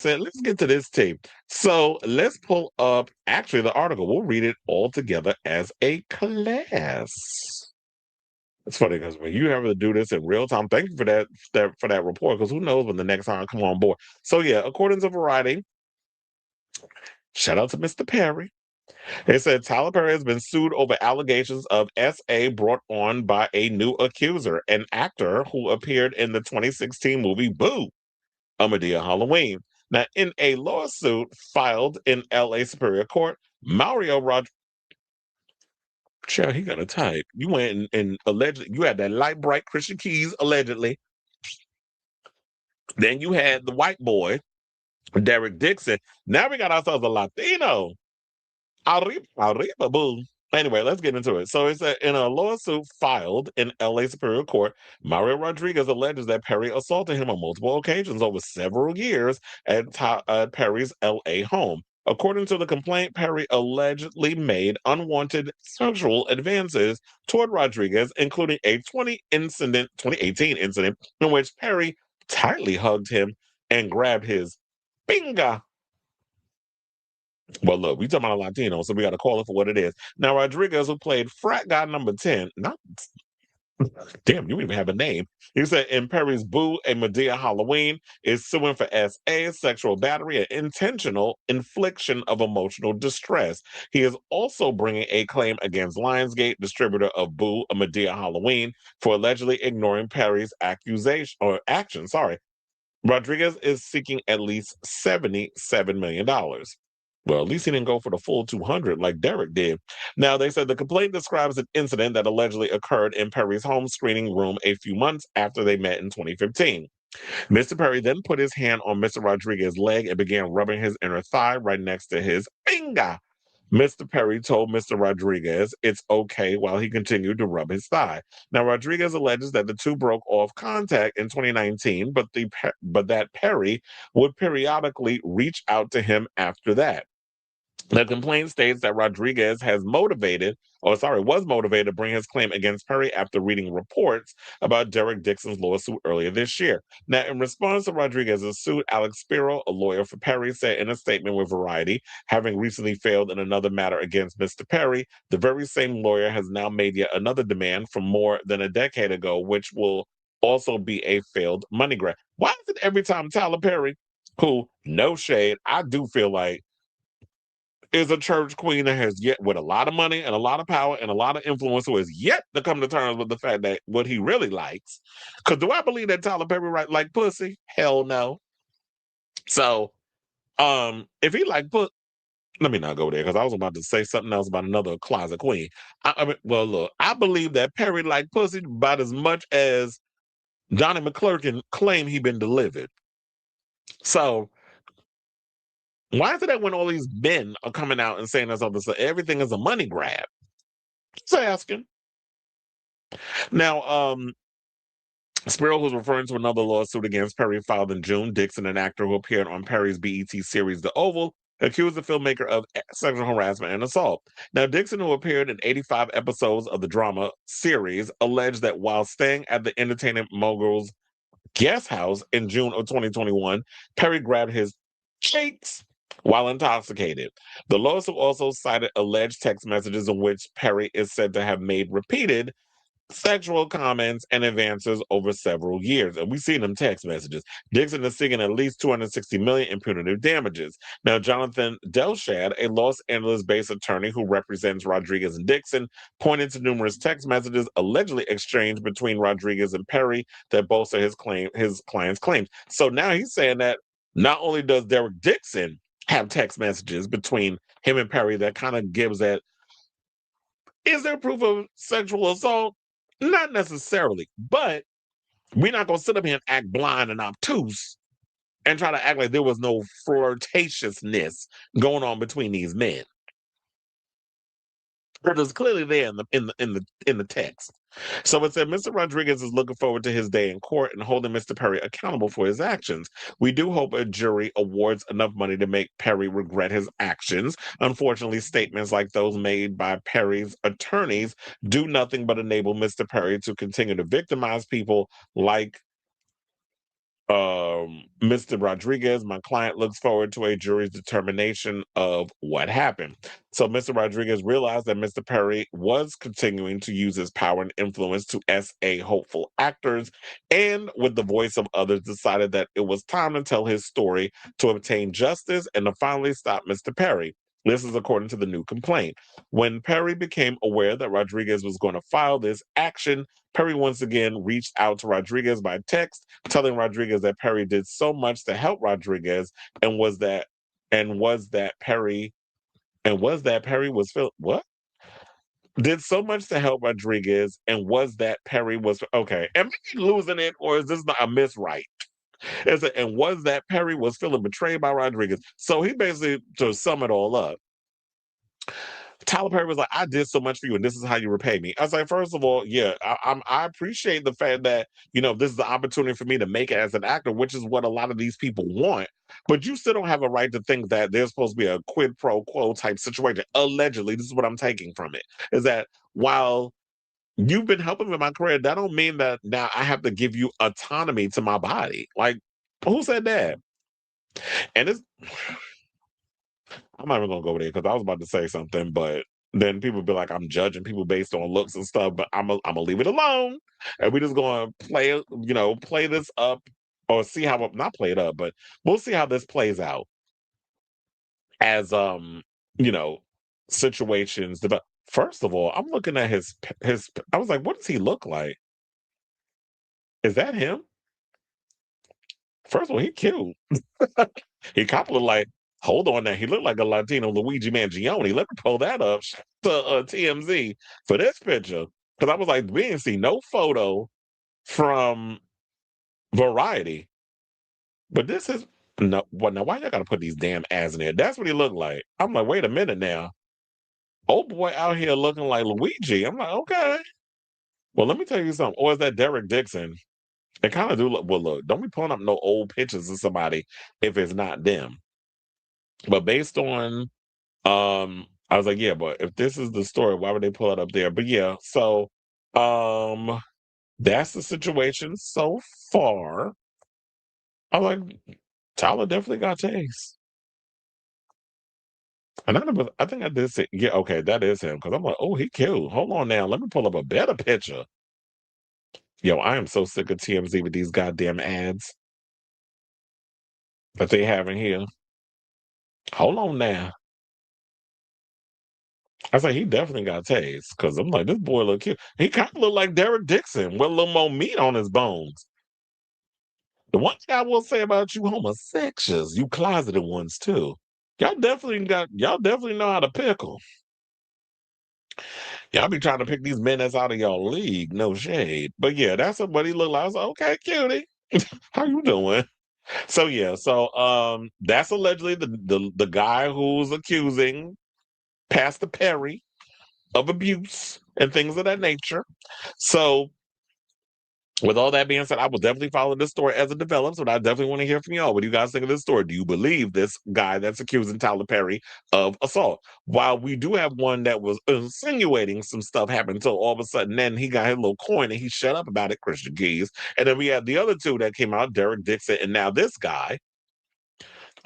said, let's get to this tape. So let's pull up actually the article. We'll read it all together as a class. It's funny because when you have to do this in real time, thank you for that report, because who knows when the next time I come on board. So yeah, according to Variety, shout out to Mr. Perry. It said Tyler Perry has been sued over allegations of SA brought on by a new accuser, an actor who appeared in the 2016 movie Boo, A Medea Halloween. Now, in a lawsuit filed in LA Superior Court, Mario Rod. Child, he got a type. You went and allegedly, you had that light bright Christian Keys, allegedly. Then you had the white boy, Derek Dixon. Now we got ourselves a Latino. Arriba, arriba, boo. Anyway, let's get into it. So it's in a lawsuit filed in LA Superior Court, Mario Rodriguez alleges that Perry assaulted him on multiple occasions over several years at Perry's LA home. According to the complaint, Perry allegedly made unwanted sexual advances toward Rodriguez, including a 2018 incident in which Perry tightly hugged him and grabbed his finger. Well, look, we talking about a Latino, so we got to call it for what it is. Now, Rodriguez, who played frat guy number 10, not damn, you even have a name. He said in Perry's Boo, A Medea Halloween, is suing for SA, sexual battery, and intentional infliction of emotional distress. He is also bringing a claim against Lionsgate, distributor of Boo, A Medea Halloween, for allegedly ignoring Perry's accusation or action. Sorry. Rodriguez is seeking at least $77 million. Well, at least he didn't go for the full 200 like Derek did. Now, they said the complaint describes an incident that allegedly occurred in Perry's home screening room a few months after they met in 2015. Mr. Perry then put his hand on Mr. Rodriguez's leg and began rubbing his inner thigh right next to his finger. Mr. Perry told Mr. Rodriguez it's okay while he continued to rub his thigh. Now, Rodriguez alleges that the two broke off contact in 2019, but that Perry would periodically reach out to him after that. The complaint states that Rodriguez was motivated to bring his claim against Perry after reading reports about Derek Dixon's lawsuit earlier this year. Now, in response to Rodriguez's suit, Alex Spiro, a lawyer for Perry, said in a statement with Variety, having recently failed in another matter against Mr. Perry, the very same lawyer has now made yet another demand from more than a decade ago, which will also be a failed money grab. Why is it every time Tyler Perry, who, no shade, I do feel like is a church queen that has yet, with a lot of money and a lot of power and a lot of influence, who has yet to come to terms with the fact that what he really likes. Because do I believe that Tyler Perry like pussy? Hell no. So, if he like pussy, let me not go there because I was about to say something else about another closet queen. I mean, well, look, I believe that Perry like pussy about as much as Johnny McClurkin claim he been delivered. So why is it that when all these men are coming out and saying that something, so everything is a money grab? Just asking. Now, Spiro, who's referring to another lawsuit against Perry filed in June, Dixon, an actor who appeared on Perry's BET series The Oval, accused the filmmaker of sexual harassment and assault. Now, Dixon, who appeared in 85 episodes of the drama series, alleged that while staying at the entertainment mogul's guest house in June of 2021, Perry grabbed his cheeks while intoxicated. The lawsuit also cited alleged text messages in which Perry is said to have made repeated sexual comments and advances over several years. And we see them text messages. Dixon is seeking at least $260 million in punitive damages. Now, Jonathan Delshad, a Los Angeles-based attorney who represents Rodriguez and Dixon, pointed to numerous text messages allegedly exchanged between Rodriguez and Perry that bolster his client's claims. So now he's saying that not only does Derek Dixon have text messages between him and Perry that kind of gives that, is there proof of sexual assault? Not necessarily, but we're not going to sit up here and act blind and obtuse and try to act like there was no flirtatiousness going on between these men. But it's clearly there in the text. So it said Mr. Rodriguez is looking forward to his day in court and holding Mr. Perry accountable for his actions. We do hope a jury awards enough money to make Perry regret his actions. Unfortunately, statements like those made by Perry's attorneys do nothing but enable Mr. Perry to continue to victimize people like Mr. Rodriguez, my client looks forward to a jury's determination of what happened. So Mr. Rodriguez realized that Mr. Perry was continuing to use his power and influence to SA hopeful actors, and with the voice of others, decided that it was time to tell his story to obtain justice and to finally stop Mr. Perry. This is according to the new complaint. When Perry became aware that Rodriguez was going to file this action, Perry once again reached out to Rodriguez by text, telling Rodriguez that Perry did so much to help Rodriguez, and was that Perry was what? Did so much to help Rodriguez, and was that Perry was okay? Am I losing it, or is this not a miswrite? And was that Perry was feeling betrayed by Rodriguez? So he basically, to sum it all up, Tyler Perry was like, "I did so much for you, and this is how you repay me." I was like, first of all, yeah, I appreciate the fact that this is the opportunity for me to make it as an actor, which is what a lot of these people want. But you still don't have a right to think that there's supposed to be a quid pro quo type situation. Allegedly, this is what I'm taking from it: is that while you've been helping me in my career, that don't mean that now I have to give you autonomy to my body. Like, who said that? And it's I'm not even gonna go there because I was about to say something, but then people be like, I'm judging people based on looks and stuff, but I'm gonna leave it alone, and we just gonna play this up or see how not play it up, but we'll see how this plays out as you know situations develop. First of all, I'm looking at his. I was like, what does he look like? Is that him? First of all, he cute. He kind of look like, hold on now, he looked like a Latino Luigi Mangione. Let me pull that up to TMZ for this picture. Because I was like, we didn't see no photo from Variety. But this is, no, well, now why y'all gotta put these damn ads in there? That's what he looked like. I'm like, wait a minute now. Old boy out here looking like Luigi. I'm like, okay. Well, let me tell you something. Or is that Derek Dixon? It kind of do look, well, look, don't be pulling up no old pictures of somebody if it's not them. But based on I was like, yeah, but if this is the story, why would they pull it up there? But yeah, so um that's the situation so far. I like Tyler definitely got taste. And I think I did say, yeah, okay, that is him. Cause I'm like, oh, he cute. Hold on now. Let me pull up a better picture. Yo, I am so sick of TMZ with these goddamn ads that they have in here. Hold on now. I say he definitely got taste. Cause I'm like, this boy look cute. He kind of look like Derek Dixon with a little more meat on his bones. The one thing I will say about you homosexuals, you closeted ones too. Y'all definitely know how to pickle. Y'all be trying to pick these men that's out of y'all league, no shade. But yeah, that's what he looked like. I was like, okay, cutie. How you doing? So yeah, so that's allegedly the guy who's accusing Pastor Perry of abuse and things of that nature. So with all that being said, I will definitely follow this story as it develops, but I definitely want to hear from y'all. What do you guys think of this story? Do you believe this guy that's accusing Tyler Perry of assault? While we do have one that was insinuating some stuff happened until all of a sudden then he got his little coin and he shut up about it, Christian Keys. And then we had the other two that came out, Derek Dixon, and now this guy.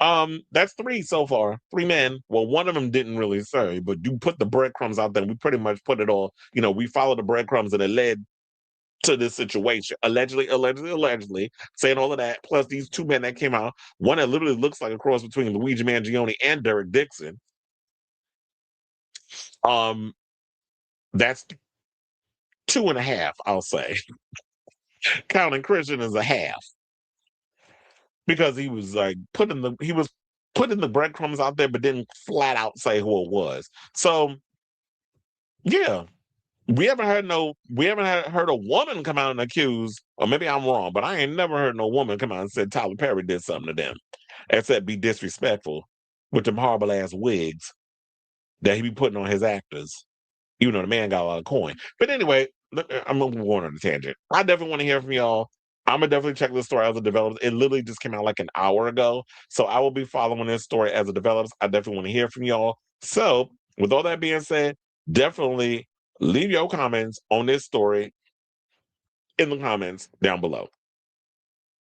That's three so far. Three men. Well, one of them didn't really say, but you put the breadcrumbs out there. And we pretty much put it all, we followed the breadcrumbs and it led to this situation. Allegedly, saying all of that, plus these two men that came out, one that literally looks like a cross between Luigi Mangione and Derek Dixon. Um, that's two and a half, I'll say. Counting Christian as a half. Because he was putting the breadcrumbs out there, but didn't flat out say who it was. So yeah, we haven't heard a woman come out and accuse, or maybe I'm wrong, but I ain't never heard no woman come out and said Tyler Perry did something to them, except be disrespectful with them horrible ass wigs that he be putting on his actors. Even though the man got a lot of coin. But anyway, I'm going on a tangent. I definitely want to hear from y'all. I'm gonna definitely check this story as it develops. It literally just came out like an hour ago, so I will be following this story as it develops. I definitely want to hear from y'all. So, with all that being said, definitely leave your comments on this story in the comments down below.